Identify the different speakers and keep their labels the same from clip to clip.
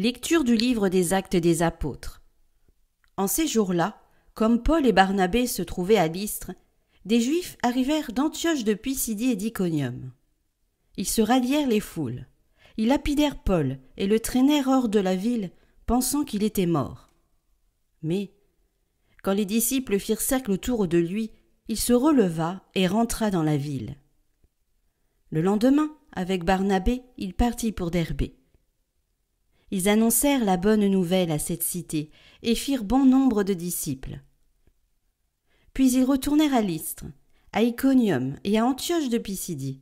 Speaker 1: Lecture du livre des Actes des Apôtres. En ces jours-là, comme Paul et Barnabé se trouvaient à Lystre, des Juifs arrivèrent d'Antioche de Pisidie et d'Iconium. Ils se rallièrent les foules. Ils lapidèrent Paul et le traînèrent hors de la ville, pensant qu'il était mort. Mais, quand les disciples firent cercle autour de lui, il se releva et rentra dans la ville. Le lendemain, avec Barnabé, il partit pour Derbé. Ils annoncèrent la bonne nouvelle à cette cité et firent bon nombre de disciples. Puis ils retournèrent à Lystre, à Iconium et à Antioche de Pisidie.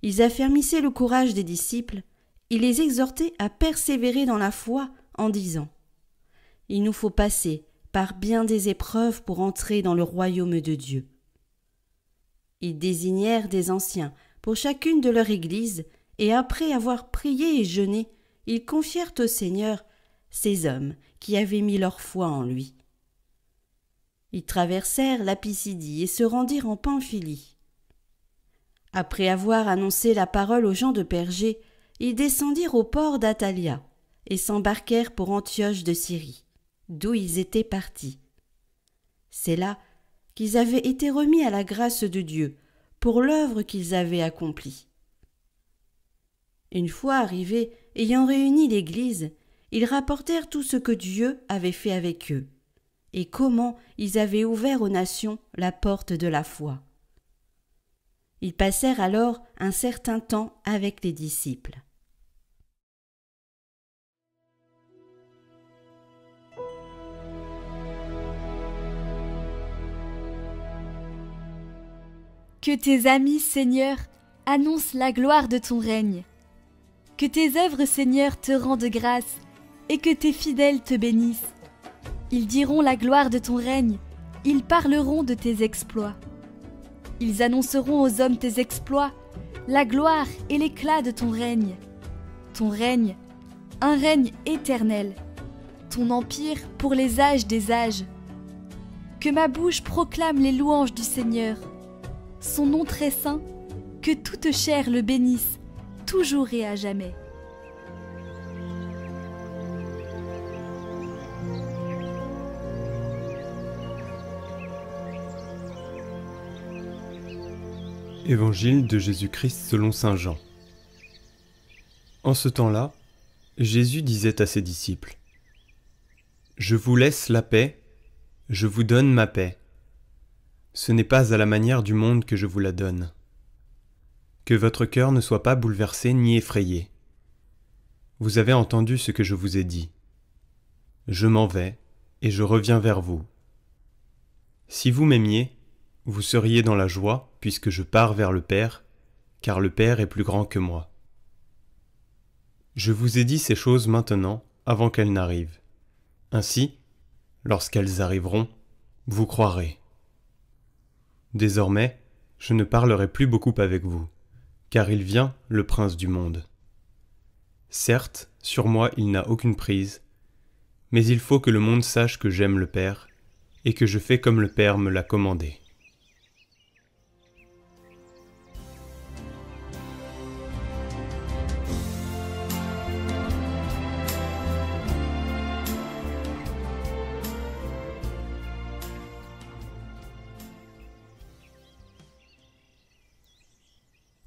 Speaker 1: Ils affermissaient le courage des disciples et les exhortaient à persévérer dans la foi en disant « Il nous faut passer par bien des épreuves pour entrer dans le royaume de Dieu. » Ils désignèrent des anciens pour chacune de leur église et après avoir prié et jeûné, ils confièrent au Seigneur ces hommes qui avaient mis leur foi en lui. Ils traversèrent la Pisidie et se rendirent en Pamphylie. Après avoir annoncé la parole aux gens de Pergé, ils descendirent au port d'Attalia et s'embarquèrent pour Antioche de Syrie, d'où ils étaient partis. C'est là qu'ils avaient été remis à la grâce de Dieu pour l'œuvre qu'ils avaient accomplie. Une fois arrivés, ayant réuni l'Église, ils rapportèrent tout ce que Dieu avait fait avec eux, et comment ils avaient ouvert aux nations la porte de la foi. Ils passèrent alors un certain temps avec les disciples.
Speaker 2: Que tes amis, Seigneur, annoncent la gloire de ton règne. Que tes œuvres, Seigneur, te rendent grâce, et que tes fidèles te bénissent. Ils diront la gloire de ton règne, ils parleront de tes exploits. Ils annonceront aux hommes tes exploits, la gloire et l'éclat de ton règne. Ton règne, un règne éternel. Ton empire pour les âges des âges. Que ma bouche proclame les louanges du Seigneur. Son nom très saint, que toute chair le bénisse, toujours et à jamais.
Speaker 3: Évangile de Jésus-Christ selon saint Jean. En ce temps-là, Jésus disait à ses disciples : « Je vous laisse la paix, je vous donne ma paix. Ce n'est pas à la manière du monde que je vous la donne. Que votre cœur ne soit pas bouleversé ni effrayé. Vous avez entendu ce que je vous ai dit. Je m'en vais, et je reviens vers vous. Si vous m'aimiez, vous seriez dans la joie, puisque je pars vers le Père, car le Père est plus grand que moi. Je vous ai dit ces choses maintenant, avant qu'elles n'arrivent. Ainsi, lorsqu'elles arriveront, vous croirez. Désormais, je ne parlerai plus beaucoup avec vous, car il vient, le prince du monde. Certes, sur moi il n'a aucune prise, mais il faut que le monde sache que j'aime le Père, et que je fais comme le Père me l'a commandé.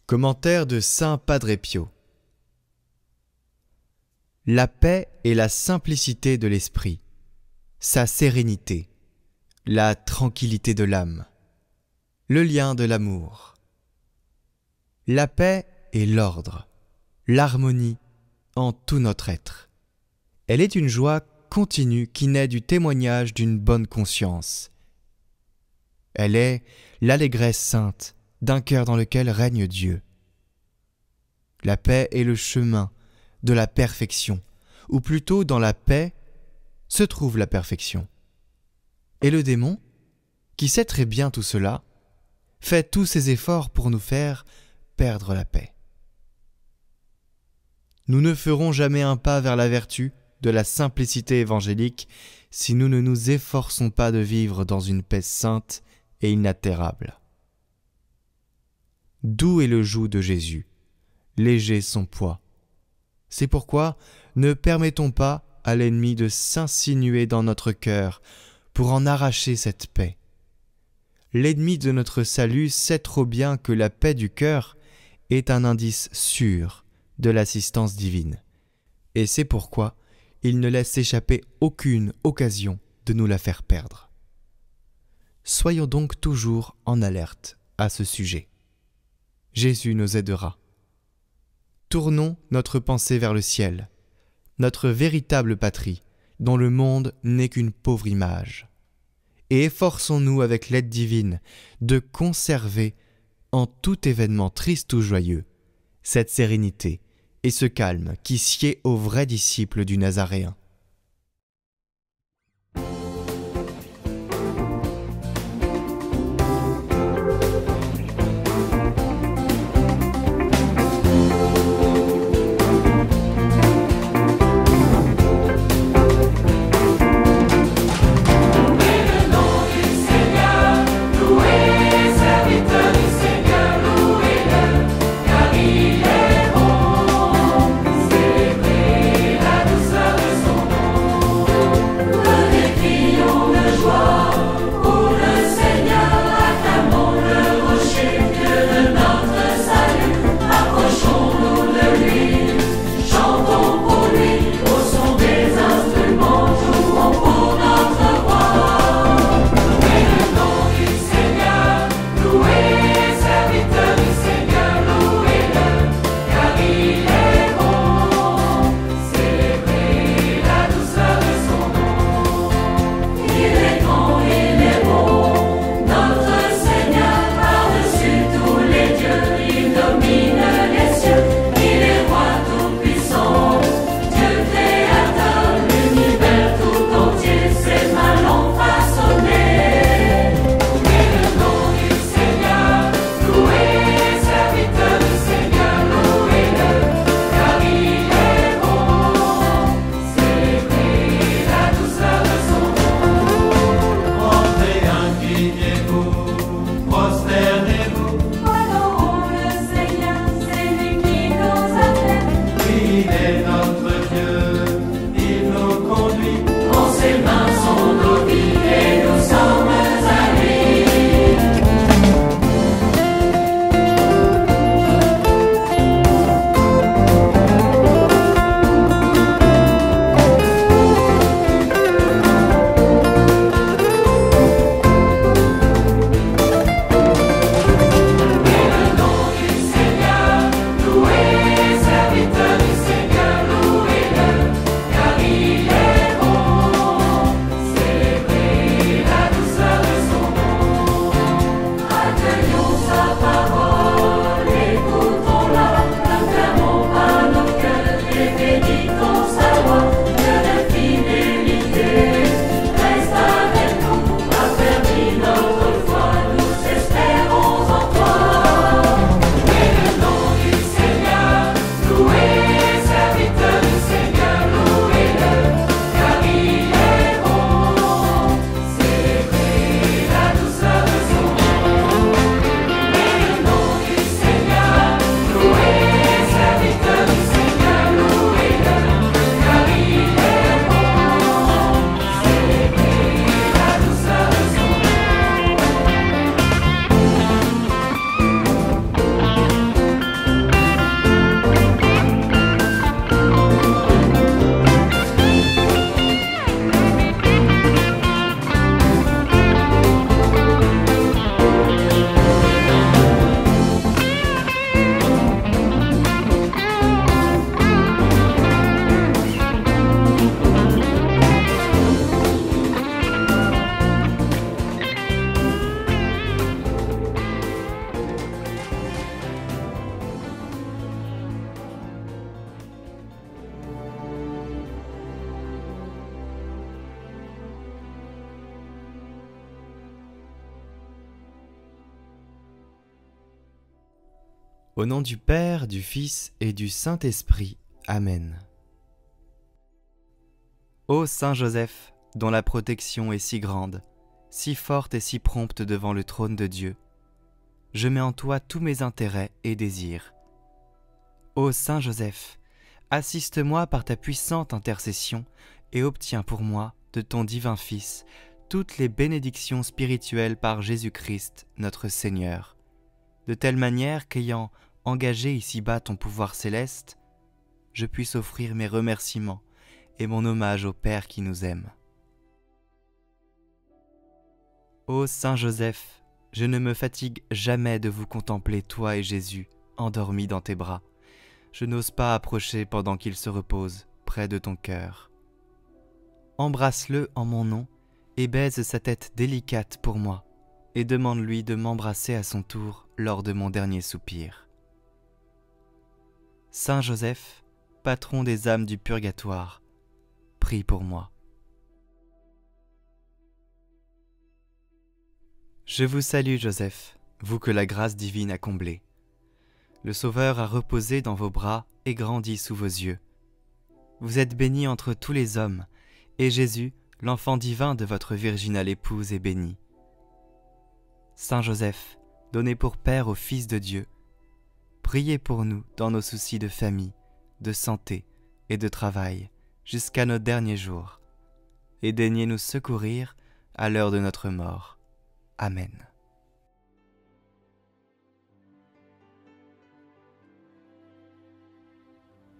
Speaker 4: Commentaire de saint Padre Pio. La paix et la simplicité de l'esprit, sa sérénité, la tranquillité de l'âme, le lien de l'amour. La paix est l'ordre, l'harmonie en tout notre être. Elle est une joie continue qui naît du témoignage d'une bonne conscience. Elle est l'allégresse sainte d'un cœur dans lequel règne Dieu. La paix est le chemin de la perfection, ou plutôt dans la paix se trouve la perfection. Et le démon, qui sait très bien tout cela, fait tous ses efforts pour nous faire perdre la paix. Nous ne ferons jamais un pas vers la vertu de la simplicité évangélique si nous ne nous efforçons pas de vivre dans une paix sainte et inaltérable. Doux est le joug de Jésus, léger son poids. C'est pourquoi ne permettons pas à l'ennemi de s'insinuer dans notre cœur pour en arracher cette paix. L'ennemi de notre salut sait trop bien que la paix du cœur est un indice sûr de l'assistance divine. Et c'est pourquoi il ne laisse échapper aucune occasion de nous la faire perdre. Soyons donc toujours en alerte à ce sujet. Jésus nous aidera. Tournons notre pensée vers le ciel, notre véritable patrie, dont le monde n'est qu'une pauvre image. Et efforçons-nous avec l'aide divine de conserver, en tout événement triste ou joyeux, cette sérénité et ce calme qui sied aux vrais disciples du Nazaréen. Au nom du Père, du Fils et du Saint-Esprit. Amen. Ô Saint Joseph, dont la protection est si grande, si forte et si prompte devant le trône de Dieu, je mets en toi tous mes intérêts et désirs. Ô Saint Joseph, assiste-moi par ta puissante intercession et obtiens pour moi, de ton divin Fils, toutes les bénédictions spirituelles par Jésus-Christ, notre Seigneur, de telle manière qu'ayant engagé ici-bas ton pouvoir céleste, je puisse offrir mes remerciements et mon hommage au Père qui nous aime. Ô Saint Joseph, je ne me fatigue jamais de vous contempler, toi et Jésus, endormis dans tes bras. Je n'ose pas approcher pendant qu'il se repose près de ton cœur. Embrasse-le en mon nom et baise sa tête délicate pour moi, et demande-lui de m'embrasser à son tour lors de mon dernier soupir. Saint Joseph, patron des âmes du purgatoire, prie pour moi. Je vous salue Joseph, vous que la grâce divine a comblé. Le Sauveur a reposé dans vos bras et grandi sous vos yeux. Vous êtes béni entre tous les hommes, et Jésus, l'enfant divin de votre virginale épouse, est béni. Saint Joseph, donné pour Père au Fils de Dieu, priez pour nous dans nos soucis de famille, de santé et de travail, jusqu'à nos derniers jours, et daignez nous secourir à l'heure de notre mort. Amen.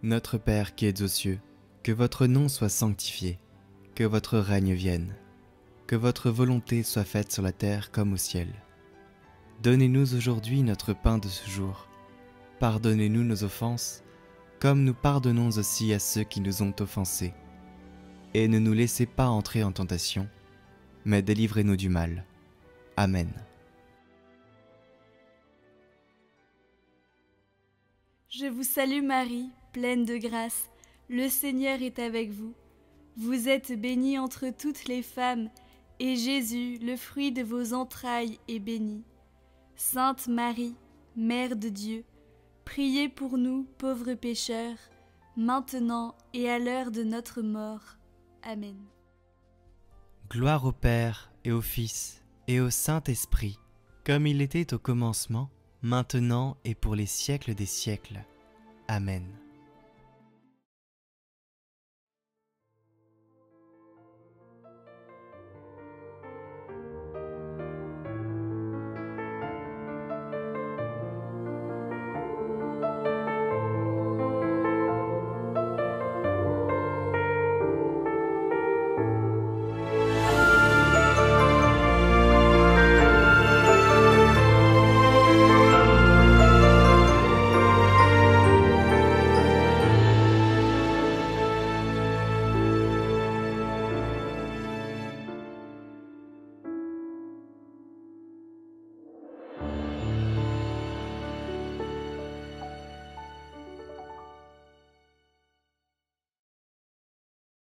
Speaker 4: Notre Père qui es aux cieux, que votre nom soit sanctifié, que votre règne vienne, que votre volonté soit faite sur la terre comme au ciel. Donnez-nous aujourd'hui notre pain de ce jour. Pardonnez-nous nos offenses, comme nous pardonnons aussi à ceux qui nous ont offensés. Et ne nous laissez pas entrer en tentation, mais délivrez-nous du mal. Amen.
Speaker 2: Je vous salue Marie, pleine de grâce, le Seigneur est avec vous. Vous êtes bénie entre toutes les femmes, et Jésus, le fruit de vos entrailles, est béni. Sainte Marie, Mère de Dieu, priez pour nous, pauvres pécheurs, maintenant et à l'heure de notre mort. Amen.
Speaker 4: Gloire au Père et au Fils et au Saint-Esprit, comme il était au commencement, maintenant et pour les siècles des siècles. Amen.